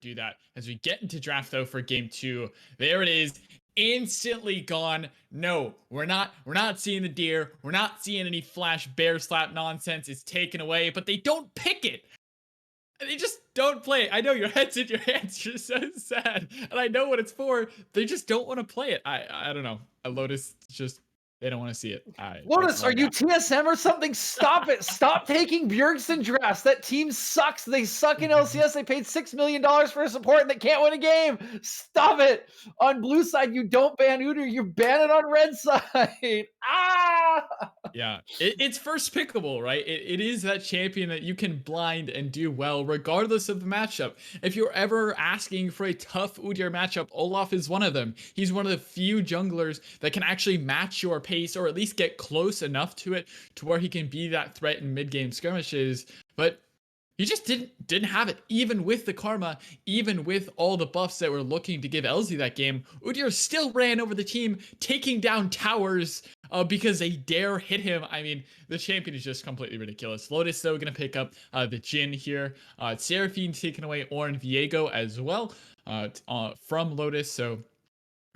do that. As we get into draft though for game 2, there it is. Instantly gone. No, we're not seeing the deer. We're not seeing any flash bear slap nonsense. It's taken away, but they don't pick it. They just don't play it. I know your head's in your hands. You're so sad, and I know what it's for. They just don't want to play it. I don't know. A Lotus just they don't want to see it. That's Lotus, all are I you got. TSM or something? Stop it. Stop taking Bjergsen drafts. That team sucks. They suck in LCS. They paid $6 million for a support and they can't win a game. Stop it. On blue side, you don't ban Udyr. You ban it on red side. Ah! Yeah, it's first pickable, right? It is that champion that you can blind and do well regardless of the matchup. If you're ever asking for a tough Udyr matchup, Olaf is one of them. He's one of the few junglers that can actually match your pace or at least get close enough to it to where he can be that threat in mid-game skirmishes. But he just didn't have it, even with the karma, even with all the buffs that were looking to give LZ that game. Udyr still ran over the team, taking down towers because they dare hit him. I mean, the champion is just completely ridiculous. Lotus, though, going to pick up the Jhin here. Seraphine taking away Ornn Viego as well from Lotus, so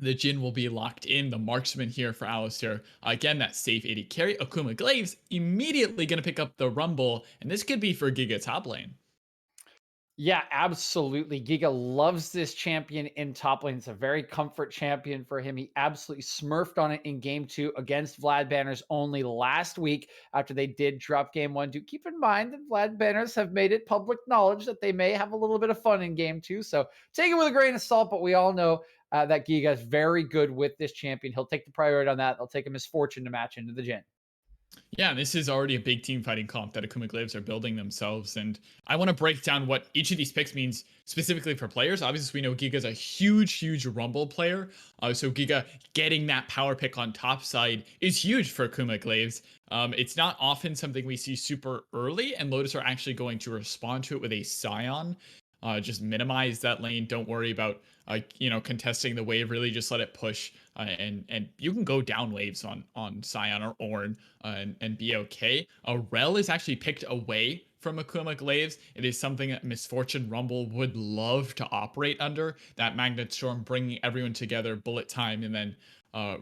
the Jhin will be locked in. The marksman here for Alistar. Again, that safe AD carry. Akuma Glaives immediately going to pick up the Rumble, and this could be for Giga top lane. Yeah, absolutely. Giga loves this champion in top lane. It's a very comfort champion for him. He absolutely smurfed on it in game 2 against Vlad Banners only last week after they did drop game 1. Do keep in mind that Vlad Banners have made it public knowledge that they may have a little bit of fun in game 2. So take it with a grain of salt, but we all know that Giga is very good with this champion. He'll take the priority on that. They'll take a misfortune to match into the Jhin. Yeah, this is already a big team fighting comp that Akuma Glaives are building themselves, and I want to break down what each of these picks means specifically for players. Obviously, we know Giga's a huge Rumble player, so Giga getting that power pick on top side is huge for Akuma Glaives. It's not often something we see super early, and Lotus are actually going to respond to it with a Scion. Just minimize that lane. Don't worry about contesting the wave. Really, just let it push, and you can go down waves on Scion or Ornn and be okay. Rel is actually picked away from Akuma Glaives. It is something that Misfortune Rumble would love to operate under. That Magnet Storm bringing everyone together, bullet time, and then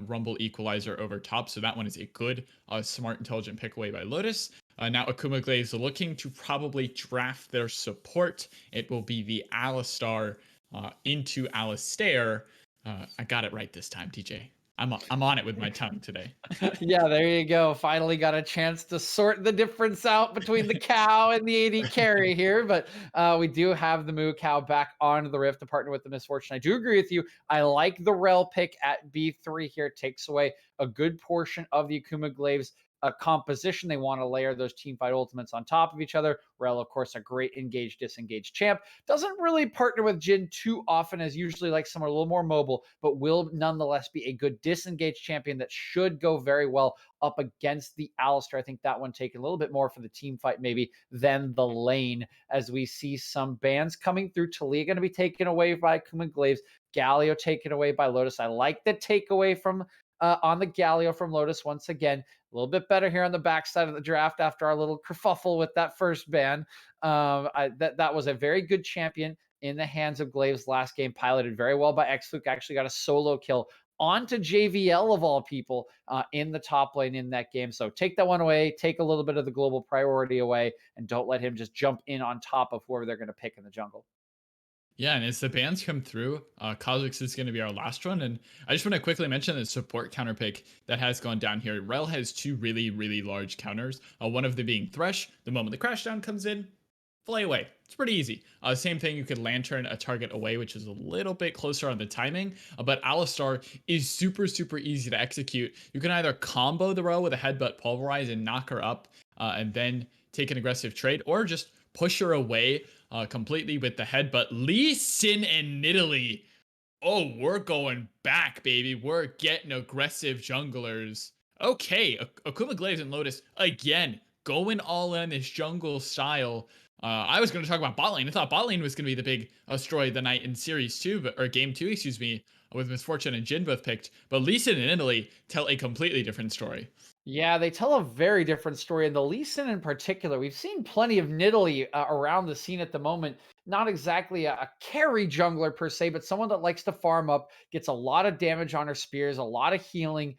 Rumble Equalizer over top. So that one is a good, smart, intelligent pick away by Lotus. Now Akuma Glaives looking to probably draft their support. It will be the Alistar into Alistair. I got it right this time, TJ. I'm on it with my tongue today. Yeah, there you go. Finally got a chance to sort the difference out between the cow and the AD carry here. But we do have the Moo Cow back onto the Rift to partner with the Misfortune. I do agree with you. I like the Rel pick at B3 here. Takes away a good portion of the Akuma Glaives composition. They want to layer those team fight ultimates on top of each other. Rel, of course, a great engage, disengage champ. Doesn't really partner with Jhin too often, as usually like someone a little more mobile, but will nonetheless be a good disengage champion that should go very well up against the Alistar. I think that one taken a little bit more for the team fight maybe than the lane, as we see some bans coming through. Talia going to be taken away by Akuma Glaives. Galio taken away by Lotus. I like the takeaway from on the Galio from Lotus once again. A little bit better here on the backside of the draft after our little kerfuffle with that first ban. That was a very good champion in the hands of Glaives last game, piloted very well by Xfluke. Actually got a solo kill onto JVL of all people in the top lane in that game. So take that one away, take a little bit of the global priority away, and don't let him just jump in on top of whoever they're going to pick in the jungle. Yeah, and as the bans come through, Kha'Zix is going to be our last one. And I just want to quickly mention the support counter pick that has gone down here. Rel has two really large counters. One of them being Thresh. The moment the crash down comes in, fly away. It's pretty easy. Same thing, you could lantern a target away, which is a little bit closer on the timing. But Alistar is super easy to execute. You can either combo the Rel with a headbutt pulverize and knock her up, and then take an aggressive trade, or just push her away completely with the headbutt. Lee Sin and Nidalee. Oh, we're going back, baby. We're getting aggressive junglers. Okay, Akuma Glaives and Lotus again going all in this jungle style. I was going to talk about bot lane. I thought bot lane was going to be the big story of the night in series 2, or game 2, excuse me, with Misfortune and Jhin both picked. But Lee Sin and Nidalee tell a completely different story. Yeah, they tell a very different story. And the Lee Sin in particular, we've seen plenty of Nidalee around the scene at the moment. Not exactly a carry jungler per se, but someone that likes to farm up, gets a lot of damage on her spears, a lot of healing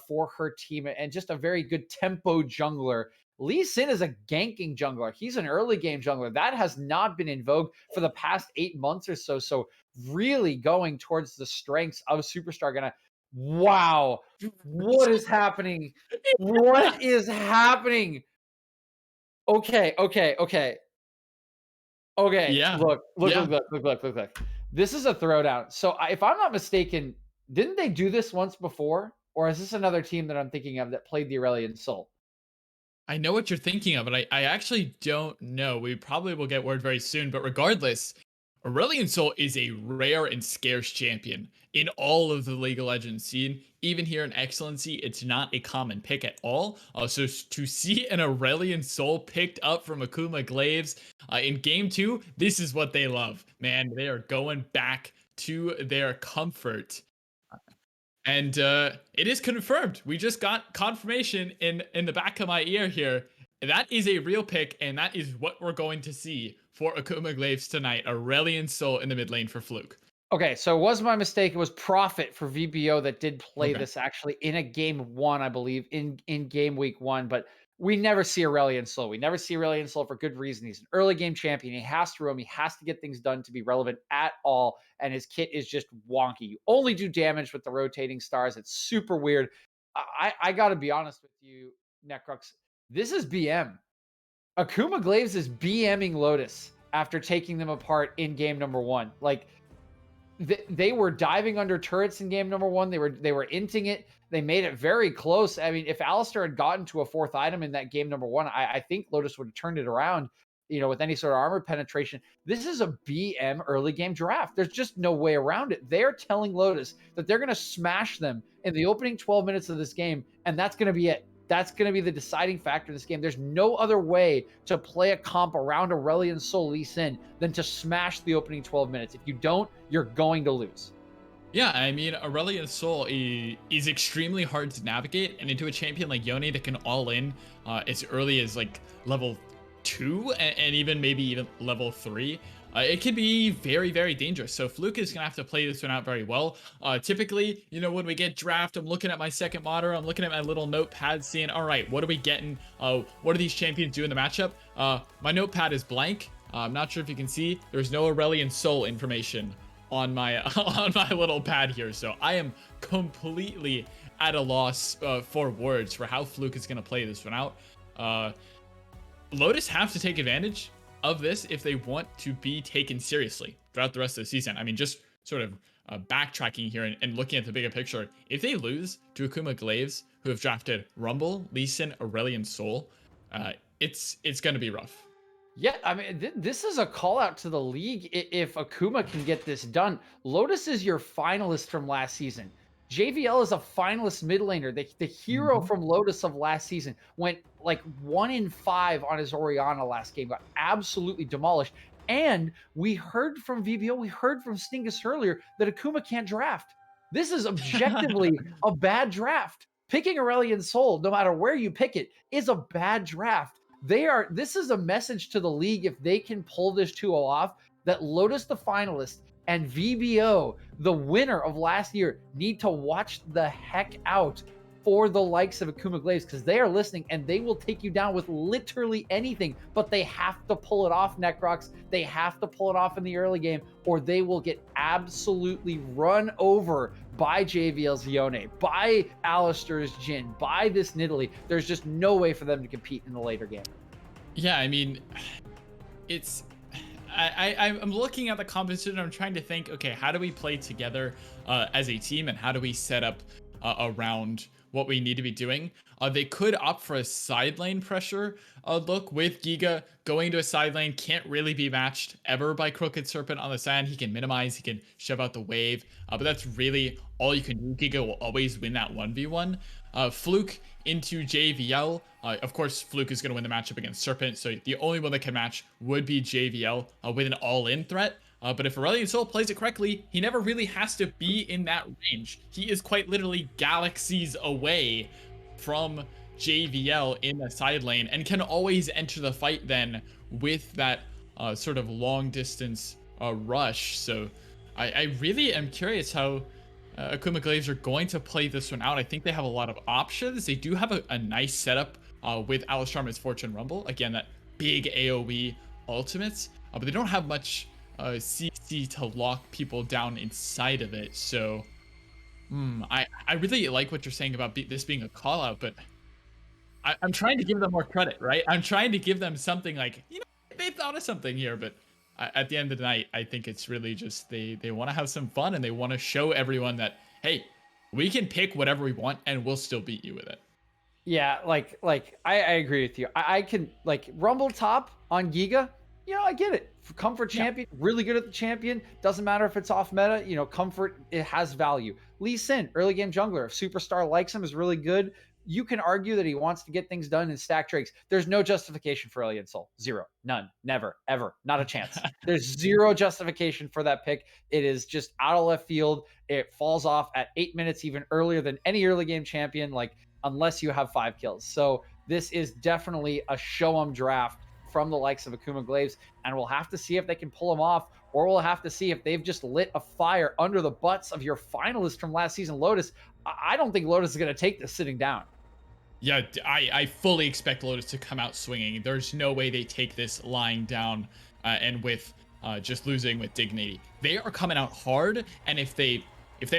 for her team, and just a very good tempo jungler. Lee Sin is a ganking jungler. He's an early game jungler. That has not been in vogue for the past 8 months or so. So, really going towards the strengths of Superstar. Gonna, wow, what is happening? What is happening? Okay, okay, okay, okay. Yeah, Look, look, yeah. look, look, look, look, look, look. This is a throwdown. So, if I'm not mistaken, didn't they do this once before? Or is this another team that I'm thinking of that played the Aurelion Soul? I know what you're thinking of, but I actually don't know. We probably will get word very soon. But regardless, Aurelion Sol is a rare and scarce champion in all of the League of Legends scene. Even here in Excellency, it's not a common pick at all. So to see an Aurelion Sol picked up from Akuma Glaives in Game 2, this is what they love. Man, they are going back to their comfort. And it is confirmed. We just got confirmation in the back of my ear here. That is a real pick, and that is what we're going to see for Akuma Glaives tonight. Aurelion Sol in the mid lane for Fluke. Okay, so it was my mistake. It was Profit for VBO that did play Okay. this actually in a game one, I believe, in game week one. But we never see Aurelion Sol. We never see Aurelion Sol for good reason. He's an early game champion. He has to roam. He has to get things done to be relevant at all. And his kit is just wonky. You only do damage with the rotating stars. It's super weird. I got to be honest with you, Necrux. This is BM. Akuma Glaives is BMing Lotus after taking them apart in game number one. Like, they were diving under turrets in game number one. They were inting it. They made it very close. I mean, if Alistair had gotten to a fourth item in that game number one, I think Lotus would have turned it around, with any sort of armor penetration. This is a BM early game draft. There's just no way around it. They're telling Lotus that they're going to smash them in the opening 12 minutes of this game, and that's going to be it. That's going to be the deciding factor in this game. There's no other way to play a comp around Aurelion Sol Lee Sin than to smash the opening 12 minutes. If you don't, you're going to lose. Yeah, I mean, Aurelion Sol is extremely hard to navigate, and into a champion like Yone that can all in as early as like level 2 and even maybe even level 3. It can be very, very dangerous. So Fluke is going to have to play this one out very well. Typically, when we get draft, I'm looking at my second monitor. I'm looking at my little notepad seeing, all right, what are we getting? What do these champions do in the matchup? My notepad is blank. I'm not sure if you can see. There's no Aurelion Sol information on my on my little pad here. So I am completely at a loss for words for how Fluke is going to play this one out. Lotus have to take advantage of this if they want to be taken seriously throughout the rest of the season. I mean, just sort of backtracking here and looking at the bigger picture. If they lose to Akuma Glaives, who have drafted Rumble, Lee Sin, Aurelion Sol, it's going to be rough. Yeah, I mean, this is a call out to the league. If Akuma can get this done, Lotus is your finalist from last season. JVL is a finalist mid laner. The hero Mhm. from Lotus of last season went like 1 in 5 on his Oriana last game, got absolutely demolished. And we heard from VBO, we heard from Stingus earlier that Akuma can't draft. This is objectively a bad draft. Picking Aurelion Sol, no matter where you pick it, is a bad draft. This is a message to the league if they can pull this 2-0 off, that Lotus the finalist and VBO the winner of last year need to watch the heck out for the likes of Akuma Glaives, because they are listening and they will take you down with literally anything, but they have to pull it off, Necrox. They have to pull it off in the early game, or they will get absolutely run over by JVL's Yone, by Alistair's Jin, by this Nidalee. There's just no way for them to compete in the later game. Yeah, I mean, it's I'm looking at the competition. I'm trying to think, okay, how do we play together as a team, and how do we set up around what we need to be doing? They could opt for a side lane pressure look with Giga going to a side lane. Can't really be matched ever by Crooked Serpent on the side. He can minimize, he can shove out the wave, but that's really all you can do. Giga will always win that 1v1. Fluke into JVL. Of course, Fluke is going to win the matchup against Serpent, so the only one that can match would be JVL with an all-in threat. But if Aurelion Sol plays it correctly, he never really has to be in that range. He is quite literally galaxies away from JVL in the side lane and can always enter the fight then with that sort of long distance rush. So I really am curious how Akuma Glaives are going to play this one out. I think they have a lot of options. They do have a nice setup with Alistar Misfortune Rumble. Again, that big AoE ultimates, but they don't have much CC to lock people down inside of it. So I really like what you're saying about this being a call out, but I'm trying to give them more credit, right? I'm trying to give them something like, they thought of something here, but at the end of the night, I think it's really just they want to have some fun and they want to show everyone that, hey, we can pick whatever we want and we'll still beat you with it. Yeah, I agree with you. I can like Rumble top on Giga. I get it. Comfort Yeah. champion, really good at the champion. Doesn't matter if it's off meta. Comfort, it has value. Lee Sin, early game jungler. If Superstar likes him, is really good. You can argue that he wants to get things done in stack drakes. There's no justification for Alien Soul. Zero. None. Never. Ever. Not a chance. There's zero justification for that pick. It is just out of left field. It falls off at 8 minutes, even earlier than any early game champion. Unless you have 5 kills. So this is definitely a show 'em draft from the likes of Akuma Glaives, and we'll have to see if they can pull them off, or we'll have to see if they've just lit a fire under the butts of your finalists from last season, Lotus. I don't think Lotus is going to take this sitting down. Yeah, I fully expect Lotus to come out swinging. There's no way they take this lying down and with just losing with dignity. They are coming out hard, and if they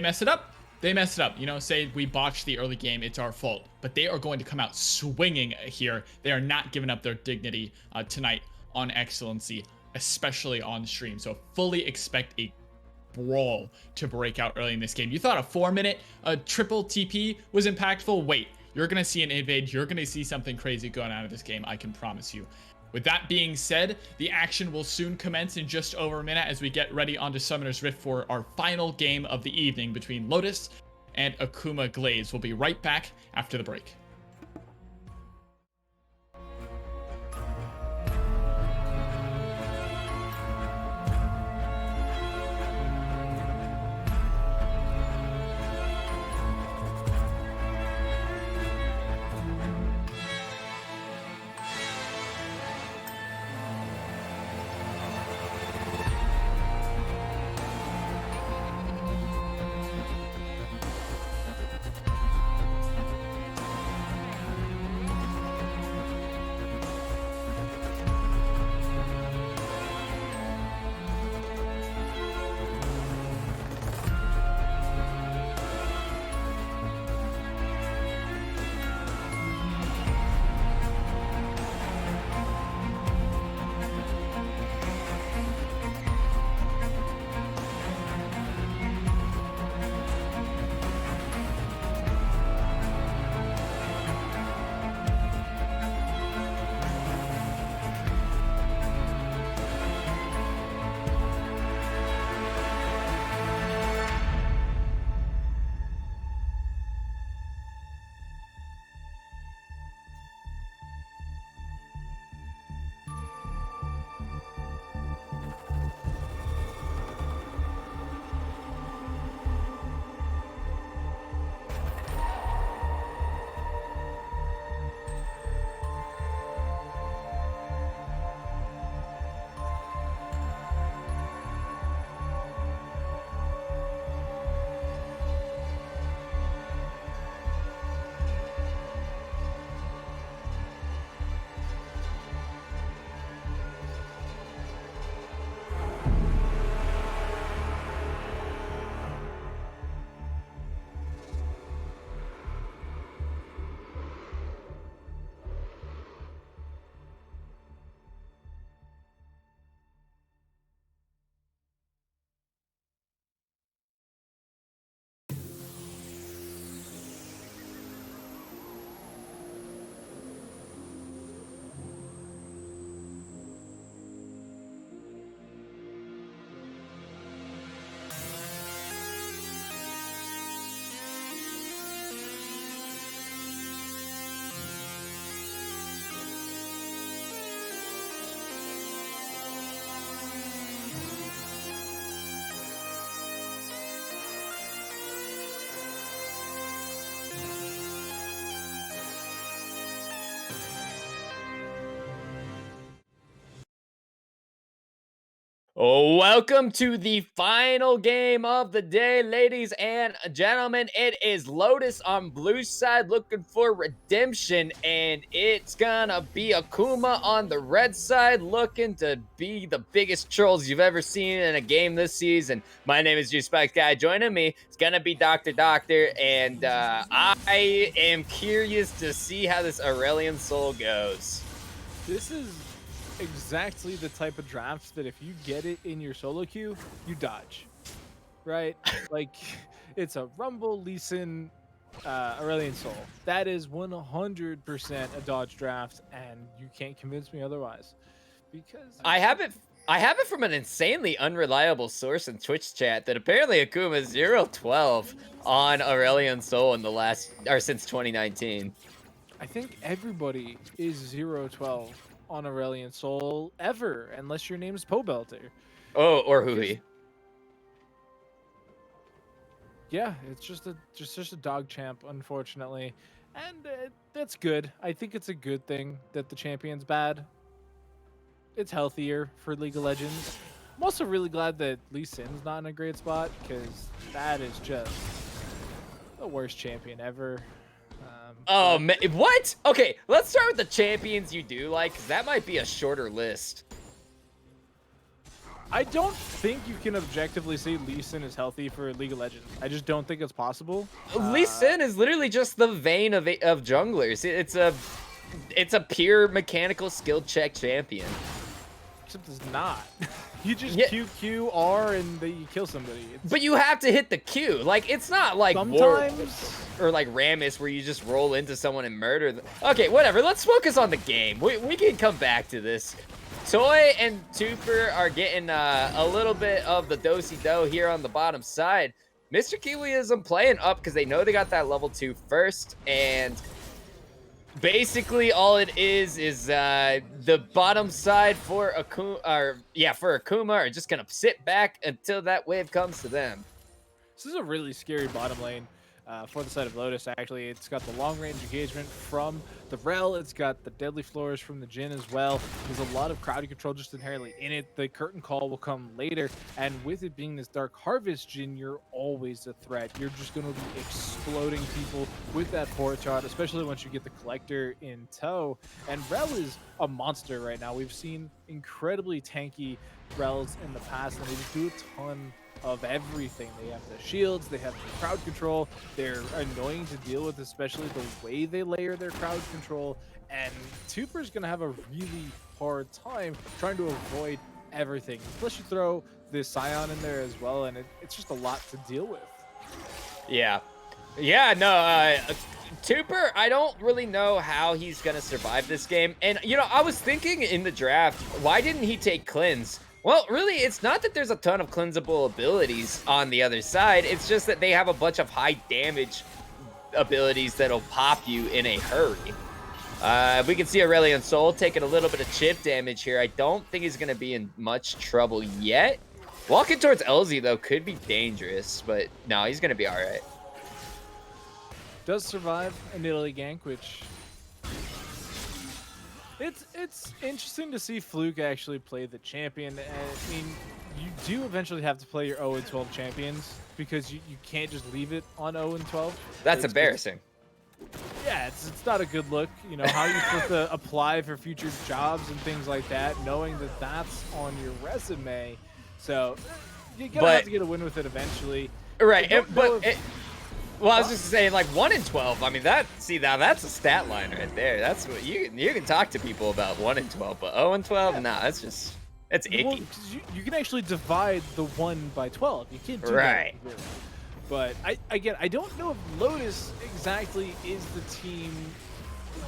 mess it up, they messed it up. Say we botched the early game, it's our fault. But they are going to come out swinging here. They are not giving up their dignity tonight on Excellency, especially on stream. So fully expect a brawl to break out early in this game. You thought a 4-minute triple TP was impactful? Wait, you're going to see an invade. You're going to see something crazy going out of this game, I can promise you. With that being said, the action will soon commence in just over a minute as we get ready onto Summoner's Rift for our final game of the evening between Lotus and Akuma Glaives. We'll be right back after the break. Oh, welcome to the final game of the day, ladies and gentlemen. It is Lotus on blue side looking for redemption, and it's gonna be Akuma on the red side looking to be the biggest trolls you've ever seen in a game this season. My name is Juice Spikes Guy. Joining me is gonna be Doctor, and I am curious to see how this Aurelian Soul goes. This is exactly the type of drafts that if you get it in your solo queue, you dodge, right? Like, it's a Rumble, Lee Sin, Aurelian Soul. That is 100% a dodge draft, and you can't convince me otherwise. Because I have it from an insanely unreliable source in Twitch chat that apparently Akuma is 0-12 on Aurelion Soul in the last or since 2019. I think everybody is 0-12 on Aurelian Soul ever, unless your name is Pobelter. Oh, or Hui. Yeah, it's just a dog champ, unfortunately, and that's good. I think it's a good thing that the champion's bad. It's healthier for League of Legends. I'm also really glad that Lee Sin's not in a great spot because that is just the worst champion ever. Oh man, what? Okay, let's start with the champions you do like, because that might be a shorter list. I don't think you can objectively say Lee Sin is healthy for League of Legends. I just don't think it's possible. Lee Sin is literally just the vein of junglers. It's a pure mechanical skill check champion. Except it's not. You just Yeah. Q, R, and then you kill somebody. But you have to hit the Q. Like, it's not like Sometimes. or like Rammus where you just roll into someone and murder them. Okay, whatever. Let's focus on the game. We can come back to this. Toy and Tooper are getting a little bit of the do-si-do here on the bottom side. Mr. Kiwi isn't playing up because they know they got that level 2 first, and basically all it is the bottom side for Akuma are just gonna sit back until that wave comes to them. This is a really scary bottom lane for the side of Lotus, actually. It's got the long-range engagement from the Rel. It's got the deadly flourish from the Jhin as well. There's a lot of crowd control just inherently in it. The curtain call will come later, and with it being this Dark Harvest Jhin, you're always a threat. You're just going to be exploding people with that port shot, especially once you get the Collector in tow. And Rel is a monster right now. We've seen incredibly tanky Rels in the past, and they just do a ton of everything. They have the shields, they have the crowd control. They're annoying to deal with, especially the way they layer their crowd control. And Tooper's gonna have a really hard time trying to avoid everything. Plus, you throw the Scion in there as well, and it's just a lot to deal with. Yeah, no, Tooper, I don't really know how he's gonna survive this game. And you know, I was thinking in the draft, why didn't he take Cleanse? Well, really, it's not that there's a ton of cleansable abilities on the other side. It's just that they have a bunch of high damage abilities that'll pop you in a hurry. We can see Aurelion Soul taking a little bit of chip damage here. I don't think he's going to be in much trouble yet. Walking towards LZ, though, could be dangerous, but no, he's going to be all right. Does survive a Nidalee gank, which... It's interesting to see Fluke actually play the champion. And, I mean, you do eventually have to play your 0-12 champions because you can't just leave it on 0-12. That's embarrassing. Yeah, it's not a good look. You know, how are you supposed to apply for future jobs and things like that, knowing that that's on your resume? So you're going to have to get a win with it eventually. Right, well, I was just saying, like 1-12. I mean, now that's a stat line right there. That's what you can talk to people about 1-12, but 0-12, nah, it's icky. Well, you can actually divide the 1 by 12. You can't do right. that. Really. But I don't know if Lotus exactly is the team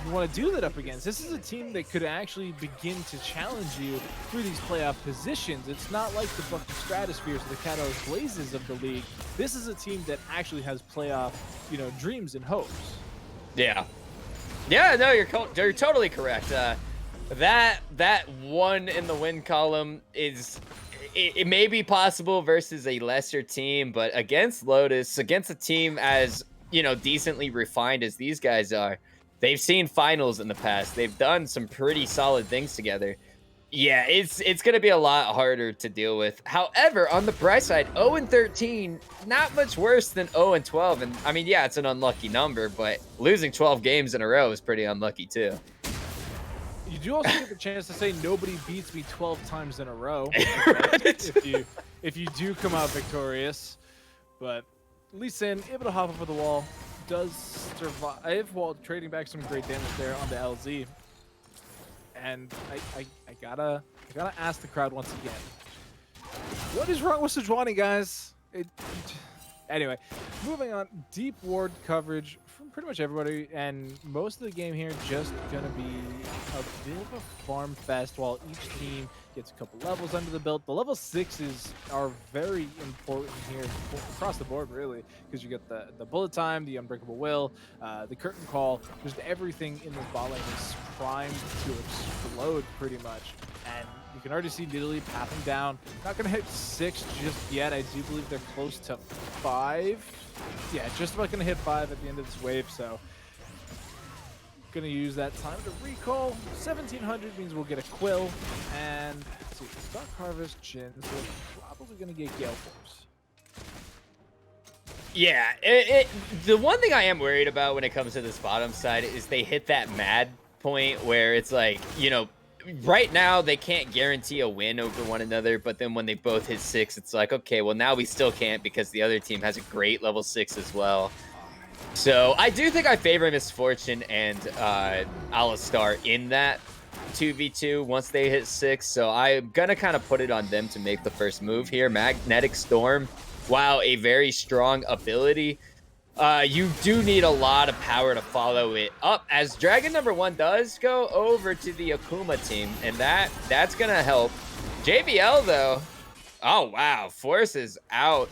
you want to do that up against. This is a team that could actually begin to challenge you through these playoff positions. It's not like the Bucky Stratospheres or the Katos Glazes of the league. This is a team that actually has playoff, dreams and hopes. Yeah. Yeah, no, you're totally correct. That one in the win column is it may be possible versus a lesser team, but against Lotus, against a team as, decently refined as these guys are, they've seen finals in the past. They've done some pretty solid things together. Yeah, it's gonna be a lot harder to deal with. However, on the bright side, 0-13, not much worse than 0-12. And I mean, yeah, it's an unlucky number, but losing 12 games in a row is pretty unlucky too. You do also get the chance to say nobody beats me 12 times in a row Right. if you do come out victorious. But Lee Sin able to hop over the wall, does survive while trading back some great damage there on the LZ. And I gotta ask the crowd once again, what is wrong with Sejuani, guys? Anyway, moving on. Deep ward coverage from pretty much everybody, and most of the game here just gonna be a bit of a farm fest while each team gets a couple levels under the belt. The level 6s are very important here across the board, really, because you get the bullet time, the unbreakable will, the curtain call. Just everything in this bot lane is primed to explode pretty much, and you can already see Nidalee pathing down. Not gonna hit 6 just yet. I do believe they're close to 5. Yeah, just about gonna hit 5 at the end of this wave, so gonna use that time to recall. 1700 means we'll get a Quill, and let's see, Stock Harvest, Jhin, so we're probably gonna get Gale Force. Yeah, the one thing I am worried about when it comes to this bottom side is they hit that mad point where it's like, you know, right now they can't guarantee a win over one another, but then when they both hit 6, it's like, okay, well now we still can't because the other team has a great level 6 as well. So I do think I favor Misfortune and Alistar in that 2v2 once they hit 6. So I'm gonna kind of put it on them to make the first move here. Magnetic Storm, while a very strong ability, you do need a lot of power to follow it up, as Dragon number 1 does go over to the Akuma team, and that's gonna help. JBL though, oh wow, forces out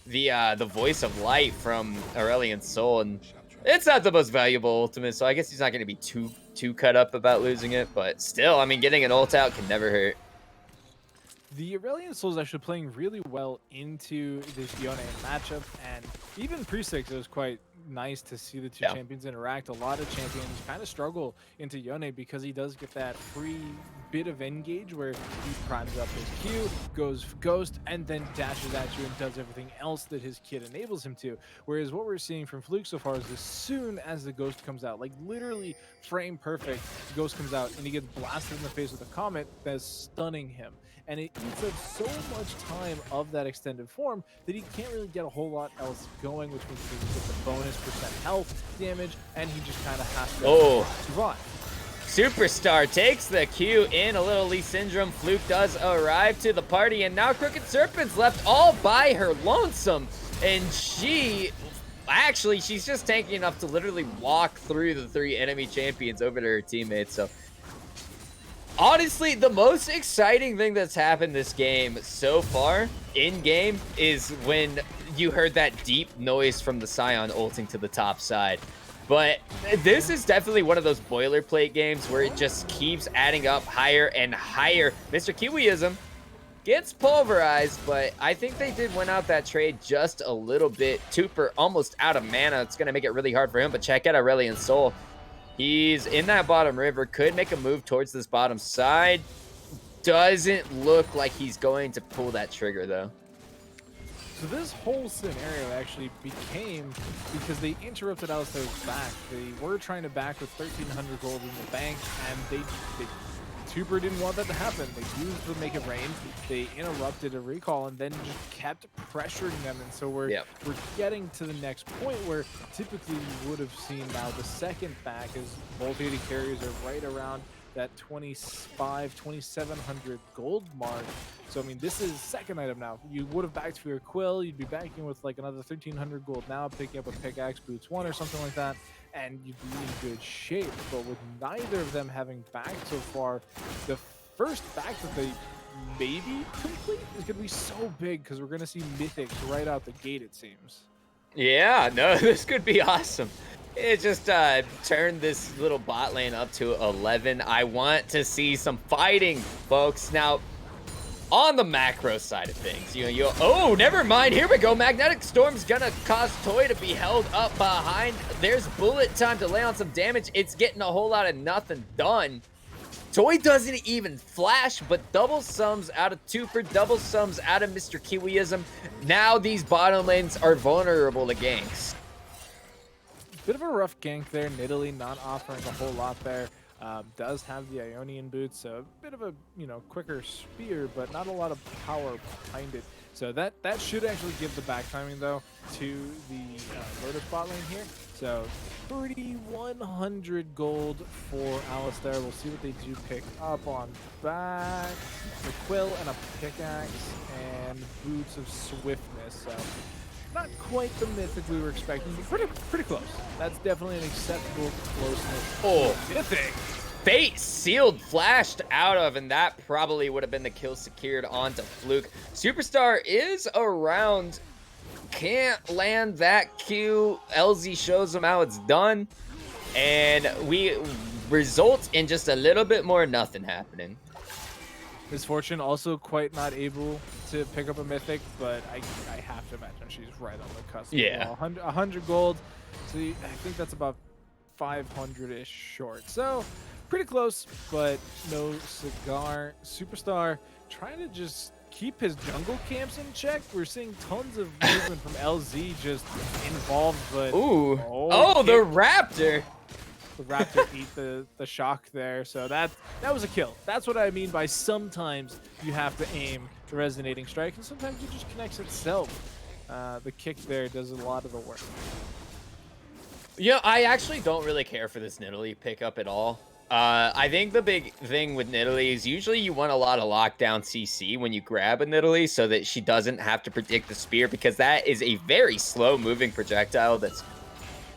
the Voice of Light from Aurelion Sol, and it's not the most valuable ultimate, so I guess he's not gonna be too cut up about losing it, but still, I mean, getting an ult out can never hurt. The Aurelion Sol is actually playing really well into this Yone matchup, and even pre-6, it was quite nice to see the two champions interact. A lot of champions kind of struggle into Yone because he does get that free bit of engage where he primes up his Q, goes Ghost, and then dashes at you and does everything else that his kit enables him to. Whereas what we're seeing from Fluke so far is as soon as the Ghost comes out, like literally frame perfect, the Ghost comes out and he gets blasted in the face with a Comet that's stunning him. And it eats up so much time of that extended form that he can't really get a whole lot else going, which means he can get the bonus percent health damage, and he just kind of has to survive. Superstar takes the Q in, a little Lee Syndrome. Fluke does arrive to the party, and now Crooked Serpent's left all by her lonesome. And she's just tanky enough to literally walk through the 3 enemy champions over to her teammates. So honestly, the most exciting thing that's happened this game so far, in-game, is when you heard that deep noise from the Scion ulting to the top side. But this is definitely one of those boilerplate games where it just keeps adding up higher and higher. Mr. Kiwiism gets pulverized, but I think they did win out that trade just a little bit. Tooper almost out of mana. It's going to make it really hard for him, but check out Aurelion Sol. He's in that bottom river, could make a move towards this bottom side. Doesn't look like he's going to pull that trigger, though. So this whole scenario actually became because they interrupted Alistar's back. They were trying to back with 1,300 gold in the bank, and Tuber didn't want that to happen. They used the Make It Rain, they interrupted a recall, and then just kept pressuring them. And so we're getting to the next point where typically you would have seen now the second back, as both AD carriers are right around that 2,700 gold mark. So I mean, this is second item now. You would have backed for your Quill, you'd be backing with like another 1,300 gold now, picking up a pickaxe, boots 1 or something like that, and you'd be in good shape. But with neither of them having backed so far, the first back that they maybe complete is going to be so big, because we're going to see mythics right out the gate, it seems. Yeah, no, this could be awesome. It just turned this little bot lane up to 11. I want to see some fighting, folks. Now, on the macro side of things, oh, never mind. Here we go. Magnetic Storm's gonna cause Toy to be held up behind. There's bullet time to lay on some damage. It's getting a whole lot of nothing done. Toy doesn't even flash, but double sums out of Tooper, double sums out of Mr. Kiwiism. Now these bottom lanes are vulnerable to ganks. Bit of a rough gank there. Nidalee not offering a whole lot there. Does have the Ionian boots, so a bit of a quicker spear, but not a lot of power behind it. So that should actually give the back timing though to the Lotus bot lane here. So 3,100 gold for Alistair. We'll see what they do pick up on back. The quill and a pickaxe and boots of swiftness. So not quite the mythic we were expecting, but pretty close. That's definitely an acceptable closeness. Oh, Mythic! Fate sealed flashed out of, and that probably would have been the kill secured onto Fluke. Superstar is around. Can't land that Q. LZ shows him how it's done. And we result in just a little bit more nothing happening. Misfortune also quite not able to pick up a mythic, but I have to imagine she's right on the cusp. Yeah. 100 gold. So I think that's about 500-ish short. So pretty close, but no cigar. Superstar trying to just keep his jungle camps in check. We're seeing tons of movement from LZ just involved, but Ooh. Oh, the Raptor. The Raptor eat the shock there, so that was a kill. That's what I mean by sometimes you have to aim the resonating strike, and sometimes it just connects itself. The kick there does a lot of the work. Yeah, I actually don't really care for this Nidalee pickup at all. I think the big thing with Nidalee is usually you want a lot of lockdown CC when you grab a Nidalee so that she doesn't have to predict the spear, because that is a very slow moving projectile that's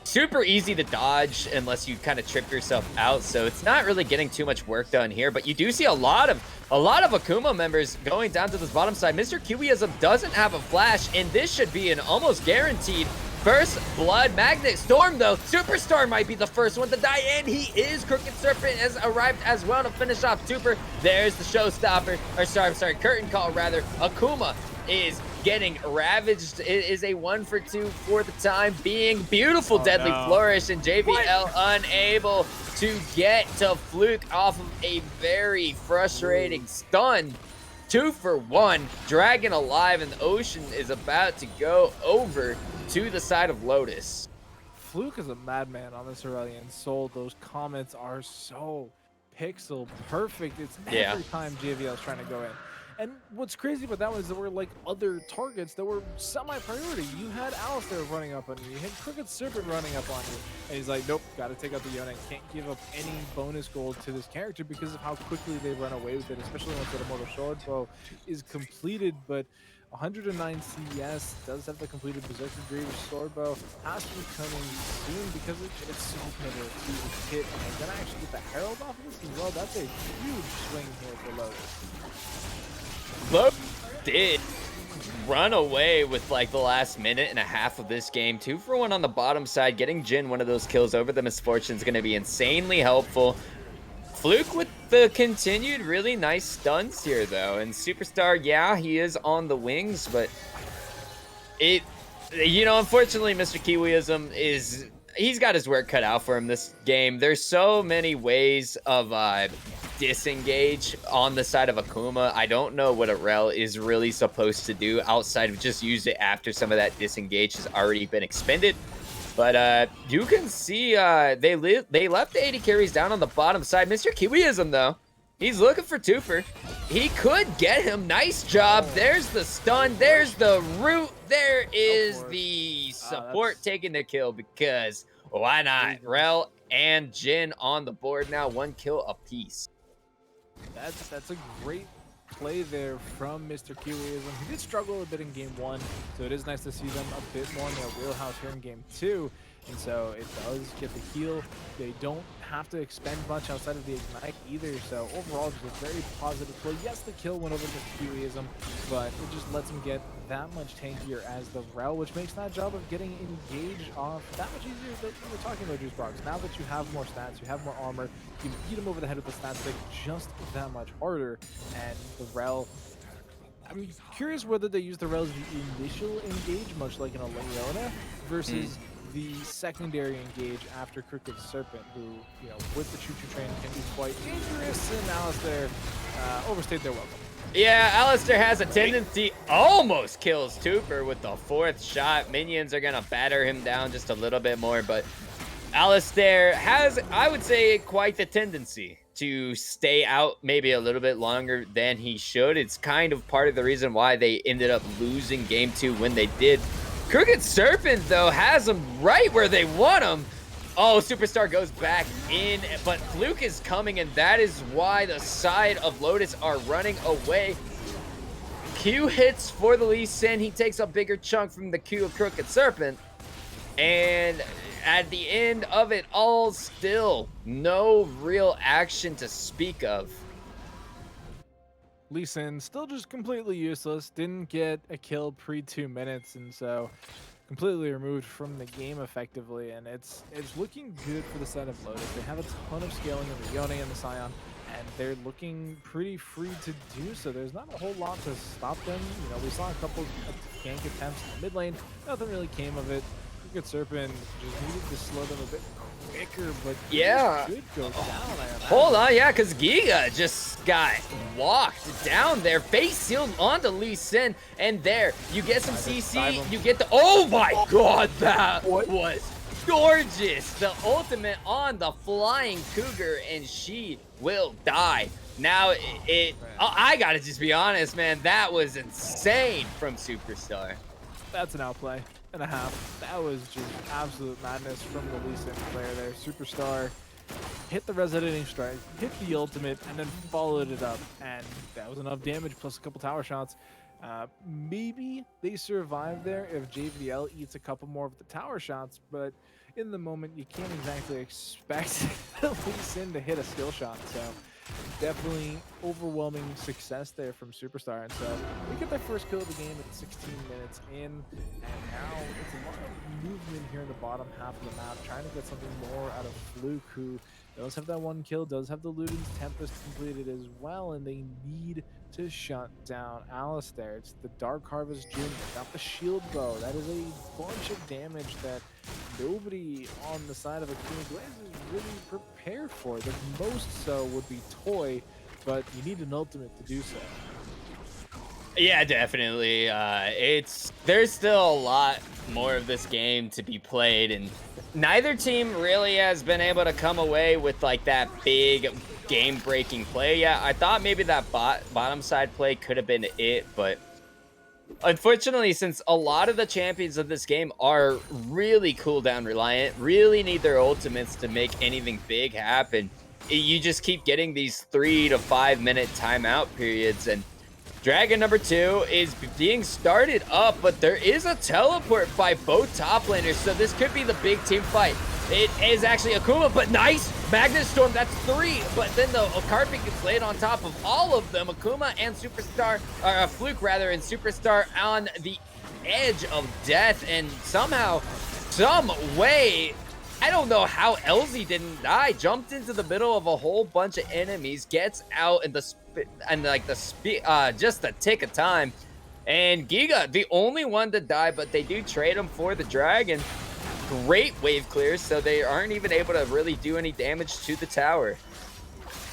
super easy to dodge unless you kind of trip yourself out. So it's not really getting too much work done here, but you do see a lot of Akuma members going down to this bottom side. Mr. Kiwiism doesn't have a flash, and this should be an almost guaranteed first blood. Magnet Storm though, Superstar might be the first one to die, and he is. Crooked Serpent has arrived as well to finish off Tooper. There's the showstopper, or sorry, curtain call rather. Akuma is getting ravaged. It is a 1-for-2 for the time being. Beautiful deadly flourish, and JBL unable to get to Fluke off of a very frustrating stun. 2-for-1, Dragon alive, and the Ocean is about to go over to the side of Lotus. Fluke is a madman on this Aurelion Soul. Those comments are so pixel perfect. It's every time JVL is trying to go in. And what's crazy about that one is there were like other targets that were semi-priority. You had Alistair running up on you. You had Crooked Serpent running up on you. And he's like, nope, got to take out the Yone. Can't give up any bonus gold to this character because of how quickly they run away with it, especially once the Immortal Sword Bow is completed. But 109 CS does have the completed Berserker Greaves Sword Bow. Has to be coming soon because it's so pivotal to the hit. And then actually get the Herald off of this as well. That's a huge swing here for Lotus. Lotus did run away with like the last minute and a half of this game. 2-for-1 on the bottom side. Getting Jin one of those kills over the Misfortune is going to be insanely helpful. Fluke with the continued really nice stuns here though. And Superstar, yeah, he is on the wings, but unfortunately Mr. Kiwiism he's got his work cut out for him this game. There's so many ways of disengage on the side of Akuma. I don't know what a rel is really supposed to do outside of just use it after some of that disengage has already been expended. But you can see they left the 80 carries down on the bottom side. Mr. Kiwiism though, he's looking for Tooper. He could get him. Nice job. There's the stun. There's the root. There is the support taking the kill, because why not? Rel and Jin on the board now, 1 kill apiece. That's a great play there from Mr. Kiwiism. He did struggle a bit in game 1, so it is nice to see them a bit more in their wheelhouse here in game 2. And so it does get the heal. They don't have to expend much outside of the ignite either. So overall, just a very positive play. Yes, the kill went over Mr. Kiwiism, but it just lets him get that much tankier as the Rel, which makes that job of getting engaged off that much easier. That we were talking about Juice Box. Now that you have more stats, you have more armor, you can beat him over the head with the stat stick just that much harder. And the Rel, I'm curious whether they use the Rel's initial engage, much like in a Leona, versus the secondary engage after Crooked Serpent, who, you know, with the choo-choo train can be quite dangerous, and Alistair overstayed their welcome. Yeah, Alistair has a tendency, almost kills Tooper with the 4th shot. Minions are gonna batter him down just a little bit more, but Alistair has, I would say, quite the tendency to stay out maybe a little bit longer than he should. It's kind of part of the reason why they ended up losing game 2 when they did. Crooked Serpent, though, has him right where they want him. Oh, Superstar goes back in, but Fluke is coming, and that is why the side of Lotus are running away. Q hits for the Lee Sin. He takes a bigger chunk from the Q of Crooked Serpent. And at the end of it all, still no real action to speak of. Lee Sin still just completely useless. Didn't get a kill pre 2 minutes, and so completely removed from the game effectively. And it's looking good for the side of Lotus. They have a ton of scaling in the Yone and the Scion, and they're looking pretty free to do so. There's not a whole lot to stop them. You know, we saw a couple of gank attempts in the mid lane. Nothing really came of it. Crooked Serpent just needed to slow them a bit quicker, but yeah, should go down. Hold on, yeah, because Giga just got walked down there, face sealed onto Lee Sin, and there you get some CC. You get the, oh my god, that was gorgeous. The ultimate on the flying cougar, and she will die. Now I gotta just be honest, man, that was insane from Superstar. That's an outplay and a half. That was just absolute madness from the Lee Sin player there. Superstar hit the resonating strike, hit the ultimate, and then followed it up, and that was enough damage plus a couple tower shots. Maybe they survive there if JVL eats a couple more of the tower shots, but in the moment you can't exactly expect Lee Sin to hit a skill shot. So definitely overwhelming success there from Superstar, and so they get their first kill of the game at 16 minutes in, and now it's a lot of movement here in the bottom half of the map, trying to get something more out of Fluke, who does have that 1 kill, does have the Luden's Tempest completed as well, and they need to shut down Alistair. It's the Dark Harvest Jr. Got the shield bow. That is a bunch of damage that nobody on the side of Akuma Glaives is really prepared for. The most so would be Toy, but you need an ultimate to do so. Yeah, definitely. There's still a lot more of this game to be played, and neither team really has been able to come away with like that big game-breaking play. Yeah, I thought maybe that bottom side play could have been it, but unfortunately, since a lot of the champions of this game are really cooldown reliant, really need their ultimates to make anything big happen, you just keep getting these 3 to 5 minute timeout periods, and Dragon number 2 is being started up, but there is a teleport by both top laners, so this could be the big team fight. It is actually Akuma, but nice! Magnet Storm, that's 3, but then the carpet gets laid on top of all of them. Akuma and Superstar, or Fluke rather, and Superstar on the edge of death, and somehow, some way, I don't know how Elsie didn't die. Jumped into the middle of a whole bunch of enemies, gets out in just a tick of time. And Giga, the only one to die, but they do trade him for the dragon. Great wave clears, so they aren't even able to really do any damage to the tower.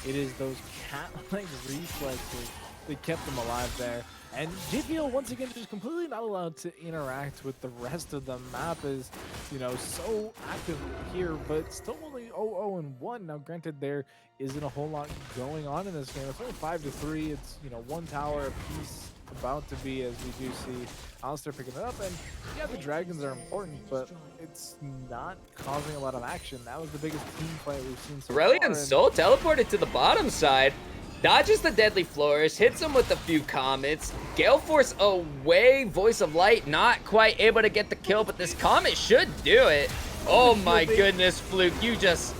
It is those cat-like reflexes that kept them alive there. And JPL, once again, just completely not allowed to interact with the rest of the map, is, you know, so active here, but still only 0-0-1. Now, granted, there isn't a whole lot going on in this game. It's only 5-3. It's, you know, 1 tower apiece about to be, as we do see Alistair picking it up. And yeah, the dragons are important, but it's not causing a lot of action. That was the biggest team fight we've seen so far. Aurelion Sol teleported to the bottom side. Dodges the deadly flourish, hits him with a few comets. Gale Force away, Voice of Light not quite able to get the kill, but this comet should do it. Oh my goodness, Fluke, you just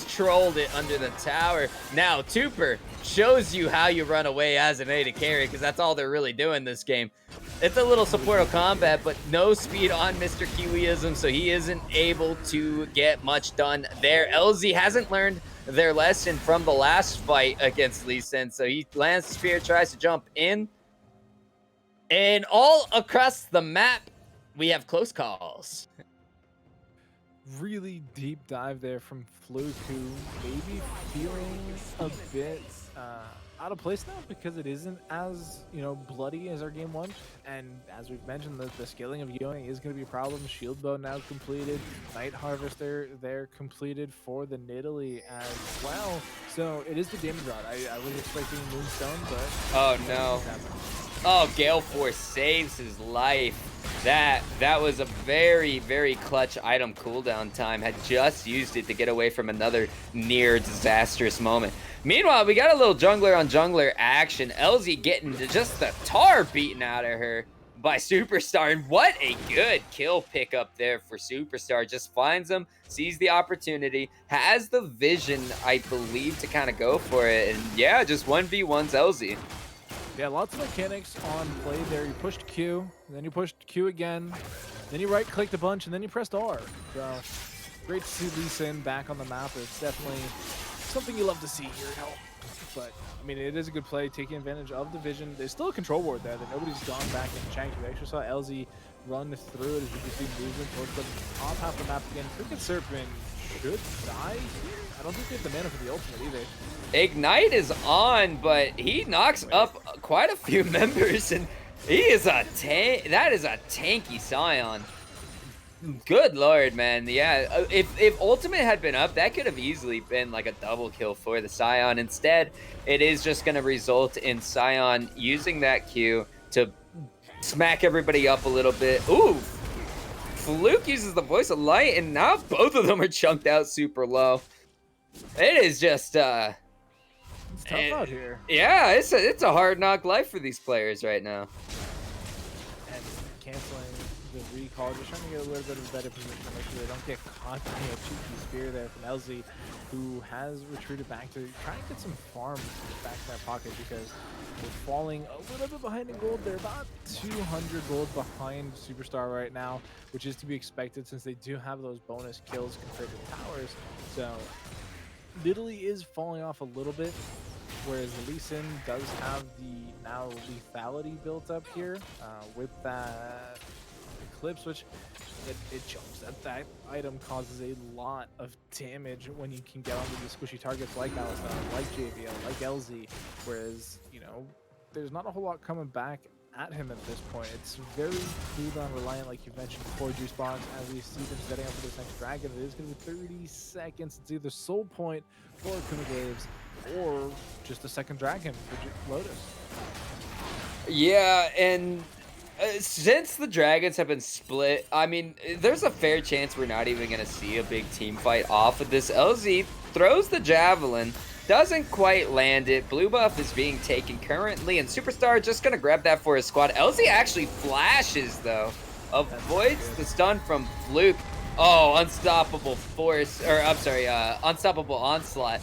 trolled it under the tower. Now Tooper shows you how you run away as an AD carry, because that's all they're really doing this game. It's a little supportive combat, but no speed on Mr. Kiwiism, so he isn't able to get much done there. LZ hasn't learned their lesson from the last fight against Lee Sin, so he lands the spear, tries to jump in, and all across the map, we have close calls. Really deep dive there from Fluke, who maybe feeling a bit out of place now because it isn't as, bloody as our game one. And as we've mentioned, the scaling of Yoing is going to be a problem. Shield Bow now completed. Night Harvester there completed for the Nidalee as well. So it is the damage rod. I was expecting Moonstone, but... Oh, no. Oh, Gale Force saves his life. That was a very, very clutch item cooldown time. Had just used it to get away from another near disastrous moment. Meanwhile, we got a little jungler on jungler action. LZ getting just the tar beaten out of her by Superstar. And what a good kill pickup there for Superstar. Just finds him, sees the opportunity, has the vision, I believe, to kind of go for it. And yeah, just 1v1's LZ. Yeah, lots of mechanics on play there. You pushed Q, and then you pushed Q again, then you right-clicked a bunch, and then you pressed R. So, great to see Lee Sin back on the map. It's definitely something you love to see here at home. But, I mean, it is a good play, taking advantage of the vision. There's still a control ward there that nobody's gone back and checked. We actually saw LZ run through it as you can see movement towards the top half of the map again. Cricket Serpent should die here. I don't think they have the mana for the ultimate either. Ignite is on, but he knocks up quite a few members, and he is a that is a tanky Scion. Good lord, man. Yeah, if ultimate had been up, that could have easily been like a double kill for the Scion. Instead, it is just going to result in Scion using that Q to smack everybody up a little bit. Ooh, Fluke uses the Voice of Light, and now both of them are chunked out super low. It is just it's tough out here. Yeah, it's a hard knock life for these players right now. And canceling the recall, just trying to get a little bit of a better position to make sure they don't get caught by a cheeky spear there from LZ, who has retreated back to try and get some farm back in their pocket because we're falling a little bit behind in gold. They're about 200 gold behind Superstar right now, which is to be expected since they do have those bonus kills compared to towers. So Nidalee is falling off a little bit, whereas Lee Sin does have the now lethality built up here with that Eclipse, which it jumps. That item causes a lot of damage when you can get onto these squishy targets like Alistar, like JVL, like LZ, whereas, there's not a whole lot coming back at him at this point. It's very cooldown reliant, like you mentioned before, Juice Box, as we see them setting up for this next dragon. It is going to be 30 seconds. It's either soul point for Akuma Glaives or just a second dragon for Lotus. Yeah, and since the dragons have been split, I mean, there's a fair chance we're not even going to see a big team fight off of this. LZ throws the javelin, doesn't quite land it. Blue buff is being taken currently, and Superstar just gonna grab that for his squad. LZ actually flashes, though. Avoids the stun from Fluke. Oh, unstoppable force, or I'm sorry, unstoppable onslaught.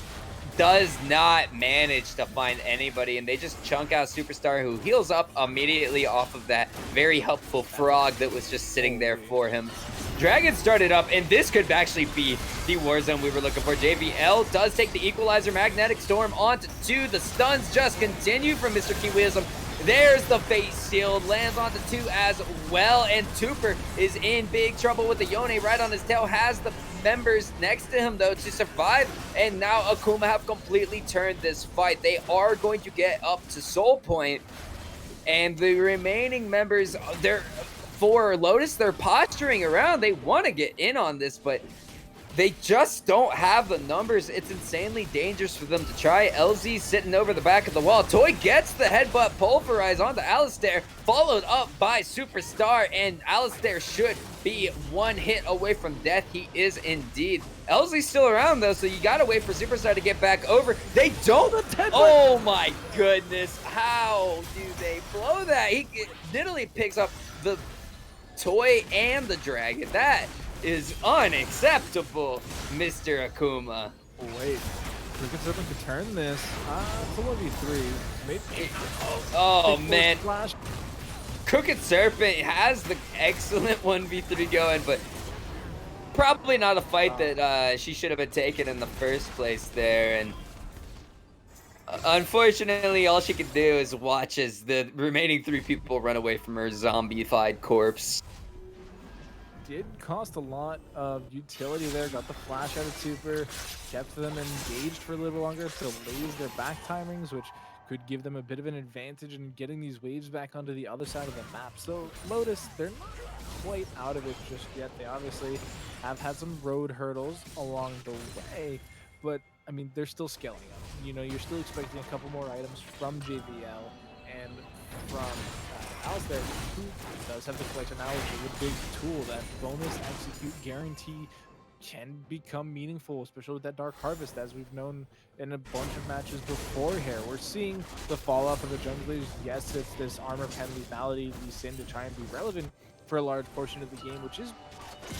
Does not manage to find anybody, and they just chunk out Superstar, who heals up immediately off of that very helpful frog that was just sitting there for him. Dragon started up, and this could actually be the war zone we were looking for. JVL does take the Equalizer Magnetic Storm onto 2. The stuns just continue from Mr. Kiwiism. There's the face shield, lands onto 2 as well, and Tooper is in big trouble with the Yone right on his tail. Has the members next to him, though, to survive, and now Akuma have completely turned this fight. They are going to get up to Soul Point, and the remaining members, for Lotus, they're posturing around. They want to get in on this, but they just don't have the numbers. It's insanely dangerous for them to try. LZ sitting over the back of the wall. Toy gets the headbutt pulverize onto Alistar, followed up by Superstar, and Alistar should be one hit away from death. He is indeed. LZ's still around, though, so you gotta wait for Superstar to get back over. They don't. Oh my goodness. How do they blow that? He literally picks up the Toy and the dragon. That is unacceptable, Mr. Akuma. Wait, Cricket Serpent could turn this. It's a 1v3. Maybe. Oh Big man, Flash. Crooked Serpent has the excellent 1v3 going, but probably not a fight that she should have been taken in the first place there. And unfortunately, all she could do is watch as the remaining 3 people run away from her zombified corpse. Did cost a lot of utility there. Got the flash out of Super, kept them engaged for a little longer, delays their back timings, which could give them a bit of an advantage in getting these waves back onto the other side of the map. So Lotus, they're not quite out of it just yet. They obviously have had some road hurdles along the way, but I mean, they're still scaling up. You know, you're still expecting a couple more items from JVL and from Alistair, who does have the collector now, which is a big tool. That bonus execute guarantee can become meaningful, especially with that Dark Harvest, as we've known in a bunch of matches before here. We're seeing the fall-off of the junglers. Yes, it's this armor pen lethality leads in to try and be relevant for a large portion of the game, which is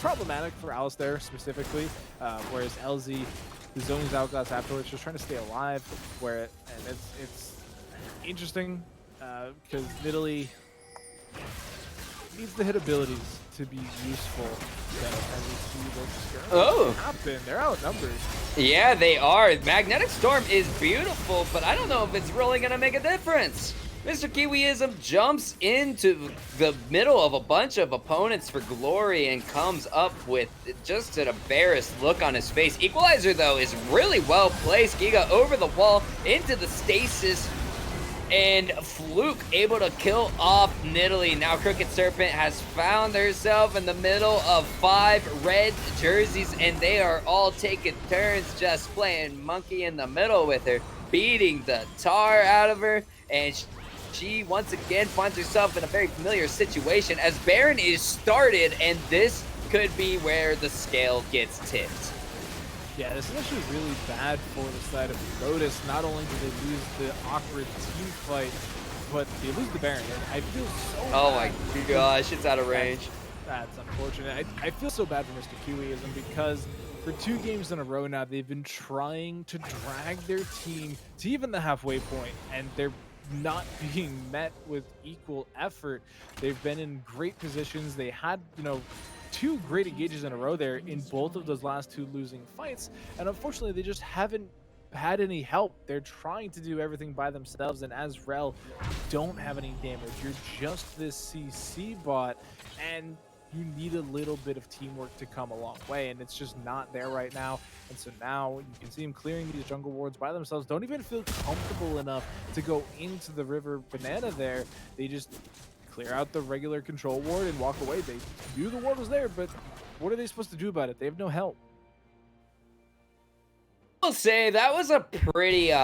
problematic for Alistair specifically, whereas LZ, the zoning's outclass afterwards, just trying to stay alive, and it's interesting because Nidalee needs the hit abilities to be useful. As we see what's happen, they're outnumbered. Yeah, they are. Magnetic Storm is beautiful, but I don't know if it's really gonna make a difference. Mr. Kiwiism jumps into the middle of a bunch of opponents for glory and comes up with just an embarrassed look on his face. Equalizer, though, is really well placed. Giga over the wall into the stasis, and Fluke able to kill off Nidalee. Now Crooked Serpent has found herself in the middle of 5 red jerseys, and they are all taking turns just playing monkey in the middle with her, beating the tar out of her, and she once again finds herself in a very familiar situation as Baron is started, and this could be where the scale gets tipped. Yeah, this is actually really bad for the side of Lotus. Not only do they lose the awkward team fight, but they lose the Baron. And I feel so Oh bad. my gosh, it's out of range. That's unfortunate. I feel so bad for Mr. Kiwiism because for 2 games in a row now, they've been trying to drag their team to even the halfway point, and they're not being met with equal effort. They've been in great positions. They had, 2 great engages in a row there in both of those last 2 losing fights, and unfortunately they just haven't had any help. They're trying to do everything by themselves, and as Rel, don't have any damage. You're just this CC bot, and you need a little bit of teamwork to come a long way, and it's just not there right now. And so now you can see them clearing these jungle wards by themselves, don't even feel comfortable enough to go into the river banana there. They just clear out the regular control ward and walk away. They knew the ward was there, but what are they supposed to do about it? They have no help. I'll say that was a pretty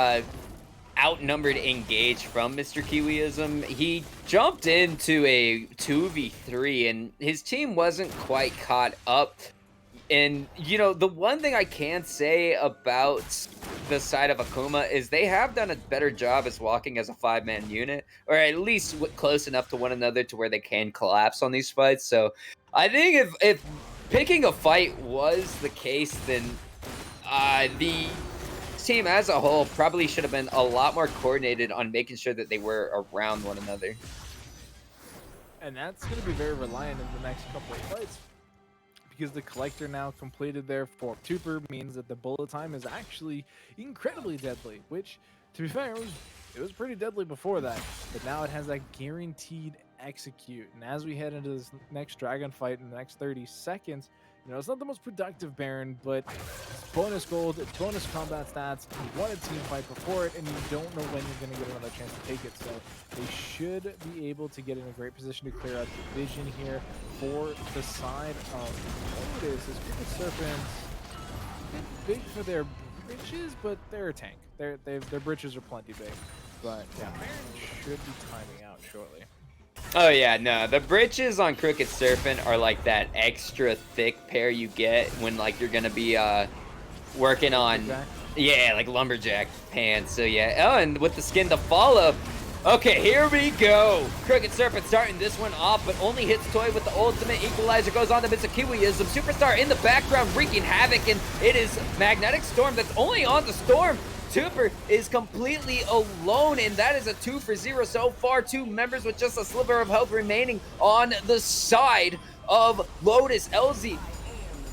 outnumbered engage from Mr. Kiwiism. He jumped into a 2v3 and his team wasn't quite caught up. And, the one thing I can say about the side of Akuma is they have done a better job as walking as a 5-man unit, or at least close enough to one another to where they can collapse on these fights. So I think if picking a fight was the case, then the team as a whole probably should have been a lot more coordinated on making sure that they were around one another. And that's going to be very reliant in the next couple of fights, because the collector now completed there for Tuper means that the bullet time is actually incredibly deadly, which, to be fair, it was pretty deadly before that, but now it has that guaranteed execute. And as we head into this next dragon fight in the next 30 seconds, it's not the most productive Baron, but it's bonus gold, it's bonus combat stats. You won a team fight before it, and you don't know when you're going to get another chance to take it. So they should be able to get in a great position to clear out the vision here for the side of Lotus. As Crooked Serpents, big for their britches, but they're a tank. Their britches are plenty big. But yeah, Baron should be timing out shortly. Oh yeah, no, the britches on Crooked Serpent are like that extra thick pair you get when you're gonna be working on, yeah, like lumberjack pants. So yeah, oh, and with the skin to follow, Okay, here we go. Crooked Serpent starting this one off, but only hits Toy with the ultimate. Equalizer goes on to Mitsukiwiism. Superstar in the background wreaking havoc, and it is Magnetic Storm that's only on the Storm. Tuber is completely alone, and that is a 2 for 0 so far. 2 members with just a sliver of health remaining on the side of Lotus. LZ,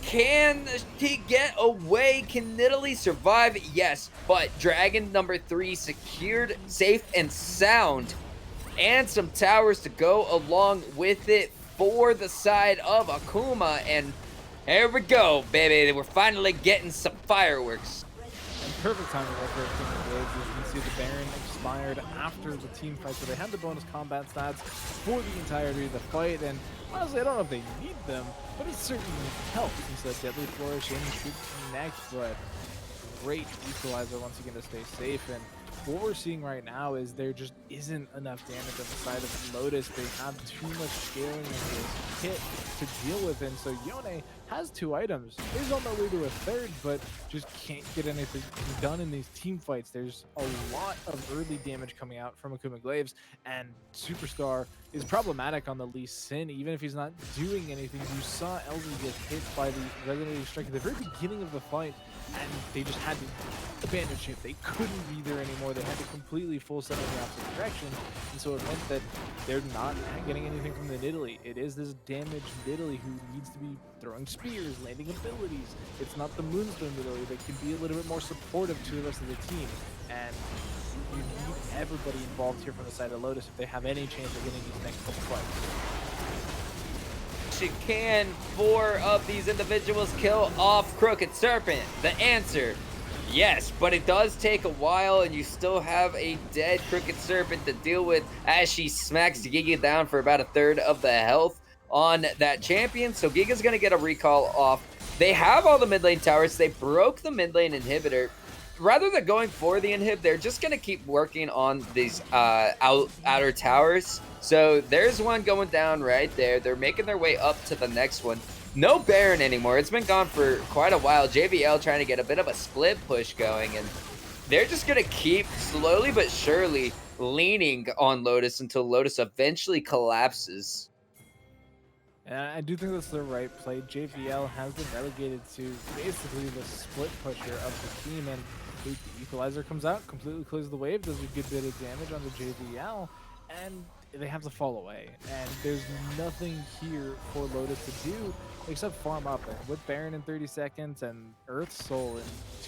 can he get away? Can Nidalee survive? Yes, but Dragon number 3 secured, safe and sound, and some towers to go along with it for the side of Akuma. And here we go, baby. We're finally getting some fireworks. And perfect timing for Akuma Glaives. As you can see, the Baron expired after the team fight, so they had the bonus combat stats for the entirety of the fight. And honestly, I don't know if they need them, but it certainly helps. Since the Deadly Flourish in should connect, but great equalizer once again to stay safe. And what we're seeing right now is there just isn't enough damage on the side of Lotus. They have too much scaling in this kit to deal with, and so Yone has 2 items. Is on their way to a 3rd, but just can't get anything done in these team fights. There's a lot of early damage coming out from Akuma Glaives, and Superstar is problematic on the Lee Sin. Even if he's not doing anything, you saw LZ get hit by the resonating strike at the very beginning of the fight, and they just had to abandon ship. They couldn't be there anymore. They had to completely full set in the opposite direction, and so it meant that they're not getting anything from the Nidalee. It is this damaged Nidalee who needs to be throwing spears, landing abilities. It's not the Moonstone Nidalee that can be a little bit more supportive to the rest of the team, and you need everybody involved here from the side of Lotus if they have any chance of winning these next couple fights. Can 4 of these individuals kill off Crooked Serpent? The answer, yes, but it does take a while, and you still have a dead Crooked Serpent to deal with as she smacks Giga down for about a 1/3 of the health on that champion. So Giga's going to get a recall off. They have all the mid lane towers. They broke the mid lane inhibitor. Rather than going for the inhib, they're just going to keep working on these outer towers. So there's one going down right there. They're making their way up to the next one. No Baron anymore. It's been gone for quite a while. JVL trying to get a bit of a split push going, and they're just going to keep slowly but surely leaning on Lotus until Lotus eventually collapses. And I do think that's the right play. JVL has been relegated to basically the split pusher of the team, and the equalizer comes out, completely clears the wave, does a good bit of damage on the JVL, and they have to fall away. And there's nothing here for Lotus to do except farm up. And with Baron in 30 seconds and Earth Soul in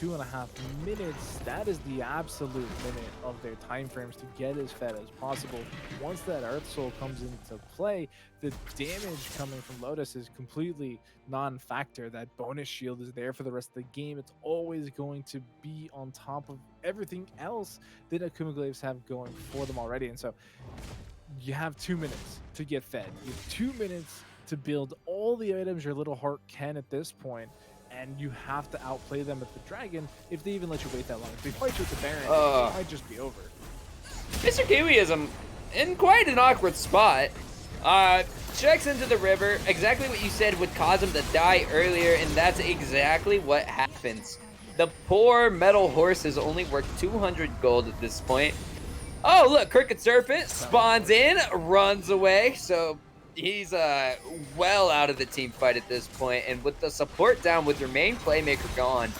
2.5 minutes, that is the absolute limit of their time frames to get as fed as possible. Once that Earth Soul comes into play, the damage coming from Lotus is completely non-factor. That bonus shield is there for the rest of the game. It's always going to be on top of everything else that Akuma Glaives have going for them already. And so you have 2 minutes to get fed. You have 2 minutes to build all the items your little heart can at this point, and you have to outplay them with the dragon if they even let you wait that long. If they fight you with the Baron, it might just be over. Mr. Kiwiism in quite an awkward spot. Checks into the river. Exactly what you said would cause him to die earlier, and that's exactly what happens. The poor metal horse is only worth 200 gold at this point. Oh, look, Crooked Serpent spawns in, runs away. So he's well out of the team fight at this point. And with the support down, with your main playmaker gone,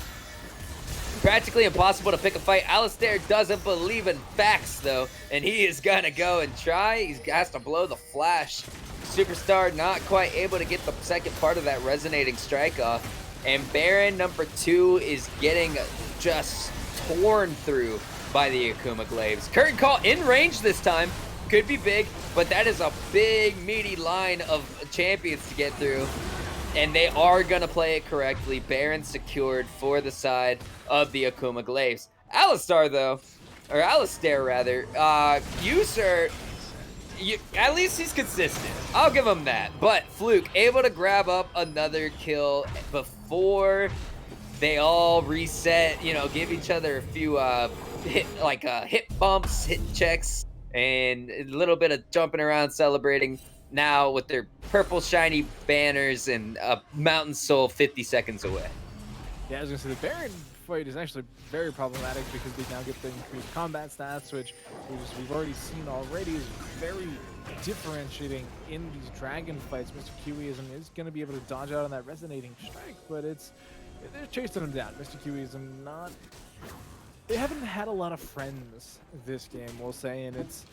practically impossible to pick a fight. Alistair doesn't believe in facts, though, and he is going to go and try. He has to blow the flash. Superstar not quite able to get the second part of that resonating strike off. And Baron number 2 is getting just torn through by the Akuma Glaives. Curtain Call in range this time. Could be big, but that is a big, meaty line of champions to get through. And they are going to play it correctly. Baron secured for the side of the Akuma Glaives. Alistair, though, or Alistair, rather, you, sir, at least he's consistent. I'll give him that. But Fluke, able to grab up another kill before they all reset, you know, give each other a few hit bumps, hit checks, and a little bit of jumping around, celebrating now with their purple shiny banners and a Mountain Soul 50 seconds away. Yeah, I was gonna say the Baron fight is actually very problematic because they now get the increased combat stats, which we've already seen already is very differentiating in these dragon fights. Mr. Kiwiism is going to be able to dodge out on that resonating strike, but they're chasing him down. Mr. Kiwiism they haven't had a lot of friends this game, we'll say, and it's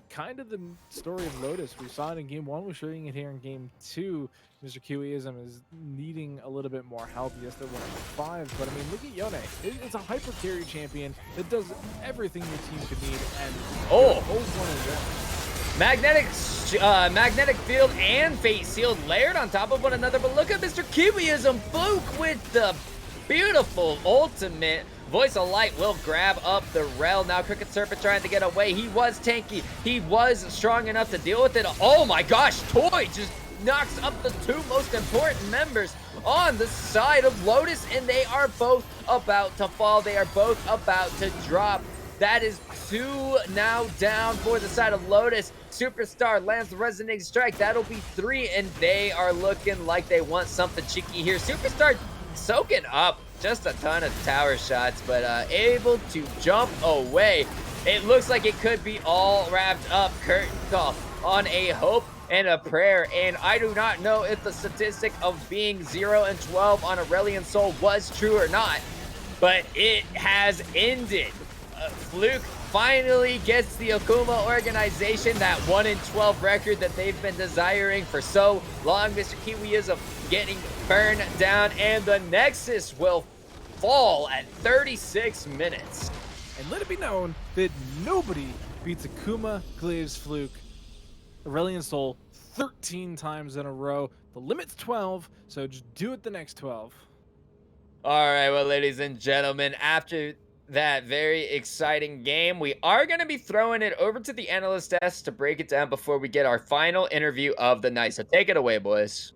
kind of the story of Lotus. We saw it in game 1, we're showing it here in game 2. Mr. Kiwiism is needing a little bit more help. Yes, they're 1-5, but I mean, look at Yone. It's a hyper carry champion that does everything your team could need, and Oh! 0-1. Magnetic field and fate sealed layered on top of one another, but look at Mr. Kiwiism. Fluke with the beautiful ultimate. Voice of Light will grab up the Rel. Now Crooked Serpent trying to get away. He was tanky. He was strong enough to deal with it. Oh my gosh, Toy just knocks up the 2 most important members on the side of Lotus, and they are both about to fall. They are both about to drop. That is 2 now down for the side of Lotus. Superstar lands the Resonating Strike. That'll be 3, and they are looking like they want something cheeky here. Superstar soaking up just a ton of tower shots, but able to jump away. It looks like it could be all wrapped up. Curtain call on a hope and a prayer, and I do not know if the statistic of being 0-12 on Aurelion Soul was true or not, but it has ended. Fluke finally gets the Akuma organization, that 1-12 record that they've been desiring for so long. Mr. Kiwiism getting burned down, and the Nexus will fall at 36 minutes. And let it be known that nobody beats Akuma, Glaives, Fluke, Aurelion Soul 13 times in a row. The limit's 12, so just do it the next 12. All right, well, ladies and gentlemen, after that very exciting game, we are going to be throwing it over to the analyst desk to break it down before we get our final interview of the night. So take it away, boys.